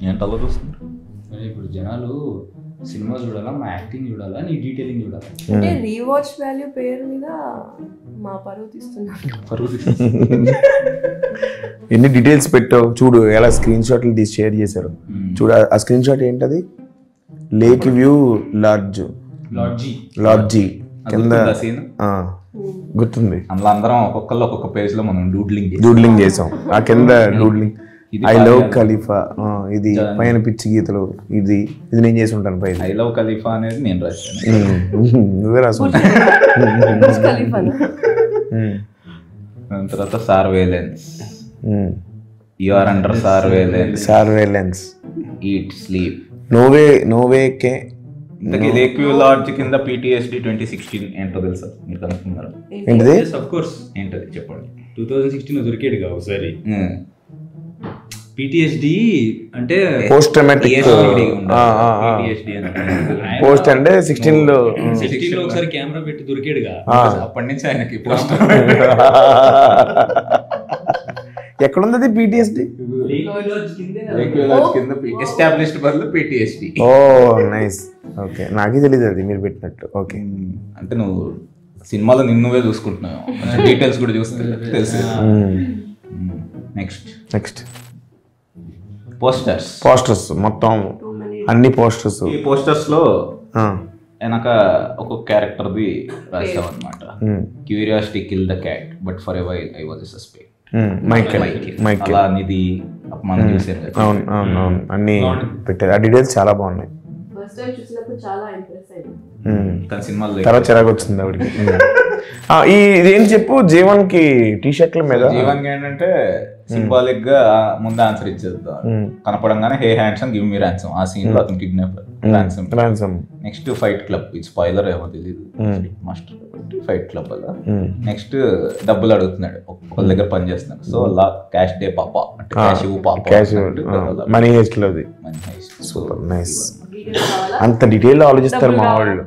ఏంటి అలా చూస్తున్నారు? ఇప్పుడు జనాలు సినిమా చూడాలా, మా యాక్టింగ్ చూడాలా, నీ డీటెయిలింగ్ చూడాలా? అంటే రీవాచ్ వాల్యూ పేరు మీద మా పరువు తీస్తున్నారు. ఎన్ని డీటెయిల్స్ పెట్టావు చూడు, ఎలా స్క్రీన్ షాట్లు తీసి షేర్ చేశారు చూడు. ఆ స్క్రీన్ షాట్ ఏంటది? లేక్ వ్యూ లాడ్జీ కింద గుర్తుంది. అందులో అందరం ఒక్కొక్కళ్ళు ఒక్కొక్క పేజ్ లో మనం డూడ్లింగ్ చేసాం. ఆ కింద డూడ్లింగ్ ఐ లవ్ ఖలీఫా, ఇది పైన పిచ్చి గీతలు, ఇది నేను చేసి ఉంటాను పైన. ఐ లవ్ ఖలీఫా అనేది నేను రాశాను, నువ్వే రాసు. తర్వాత surveillance, you are under surveillance, eat sleep, no way కే. లేక్ వ్యూ లాడ్జ్ కింద PTSD 2016 ఏంటో తెలుసా? మీరు కనుక్కున్నారు? ఏంటిది? Of course. ఏంటది చెప్పండి. 2016 దొరికాడు కదా ఒకసారి. PTSD అంటే పోస్ట్ ట్రామాటిక్ పోస్ట్ అంటే 16 లో ఒకసారి కెమెరా పెట్టి దొరికాడుగా. అప్పటి నుంచి ఆయనకి పోస్ట్ ఎక్కడుంది PTSD? ఎస్టాబ్లిష్డ్ బదులు PTSD. ఓ నైస్. ఓకే, నాకే తెలియదు అది మీరు పెట్టినట్టు. ఓకే, అంటే నువ్వు సినిమాలో నిన్నువే చూసుకుంటున్నావు, డీటెయిల్స్ కూడా చూస్తే తెలుసు. నెక్స్ట్ పోస్టర్స్ మొత్తం అన్ని పోస్టర్స్. ఈ పోస్టర్స్ లో వెనక ఒక్కొక్క క్యారెక్టర్ది రాసాం అనమాట. Curiosity kill the cat but for a while I was a suspect. Michael అలా నిధి మనం చూసారు. అవును అన్ని పెట్టారు. ఆ డీటెయిల్స్ చాలా బాగున్నాయి. తర్వాత చిరాకు వచ్చింది ఆవిడకి. ఇదేం చెప్పు, జీవన్ కి టీ-షర్ట్ల మీద. జీవన్ కి ఏంటంటే సింబాలిక్ గా ముందు ఆన్సర్ ఇచ్చేద్దాం. కనపడంగానే hey handsome give me ransom, ఆ సీన్ లో అతను kidnapper ransom. Next fight club, ఇది స్పాయిలర్ ఏమో తెలియదు, మాస్టర్ ఫైట్ క్లబ్ అలా. నెక్స్ట్ డబ్బులు అడుగుతున్నాడు, ఒకళ్ళ దగ్గర పని చేస్తున్నాడు. సో అలా క్యాష్ డే పాపా అంటే క్యాష్ మనీ హెస్ట్ లోది. Super nice. అంత డీటెయిల్ ఆలోచిస్తారు మా వాళ్ళు.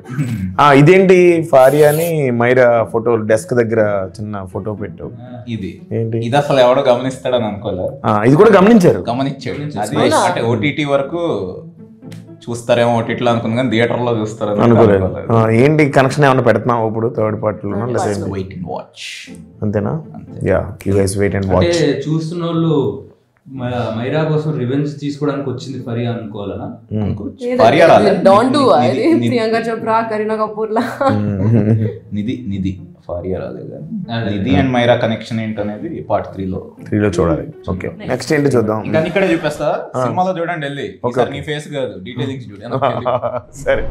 ఇదేంటి ఫారియా అని మైరా ఫోటో డెస్క్ దగ్గర చిన్న ఫోటో పెట్టావు. ఇది ఏంటి? ఇది అసలు ఎవడో గమనిస్తాడని అనుకోలేదు. ఇది కూడా గమనించాడు. అది అంటే OTT వరకు చూస్తారేమో OTT లో అనుకున్నా, కానీ థియేటర్ లో చూస్తారు అనుకోలేదు. ఏంటి కనెక్షన్ ఏమైనా పెడుతున్నావు ఇప్పుడు థర్డ్ పార్టీలో? వెయిట్ అండ్ వాచ్ అంతేనా? Yeah, you guys wait and watch. చూస్తున్న వాళ్ళు మైరా కోసం రివెంజ్ తీసుకోవడానికి వచ్చింది ఫరియా అనుకోవాలనా? ప్రియాంక చోప్రా, కరీనా కపూర్ లా. నిధి ఫారియా రాలేదు. నిధి అండ్ మైరా కనెక్షన్ ఏంటనేది పార్ట్ 3 లో చూడాలి. ఓకే, నెక్స్ట్ ఏంటి చూద్దాం. ఇంకా ఇక్కడే చూపిస్తా, సినిమాలో చూడండి వెళ్ళి. నీ ఫేస్ కాదు, డీటెయిలింగ్స్ చూడండి. సరే,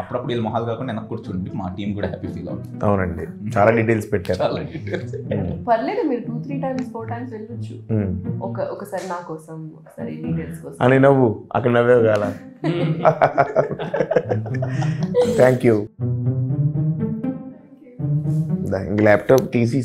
అప్పుడప్పుడు వీళ్ళు మొహాలు కాకుండా వెనక్కి కూర్చోండి, మా టీం కూడా హ్యాపీ ఫీల్ అవుతుంది. అవునండి, చాలా డీటెయిల్స్ పెట్టారు. పర్లేదు, మీరు 2-3 times 4 times వెళ్ళొచ్చు. ఒకసారి నా కోసం, ఒకసారి డీటెయిల్స్ కోసం అని నవ్వు అక్కడ నవ్వే కాల. Thank you. ల్యాప్టాప్ తీసి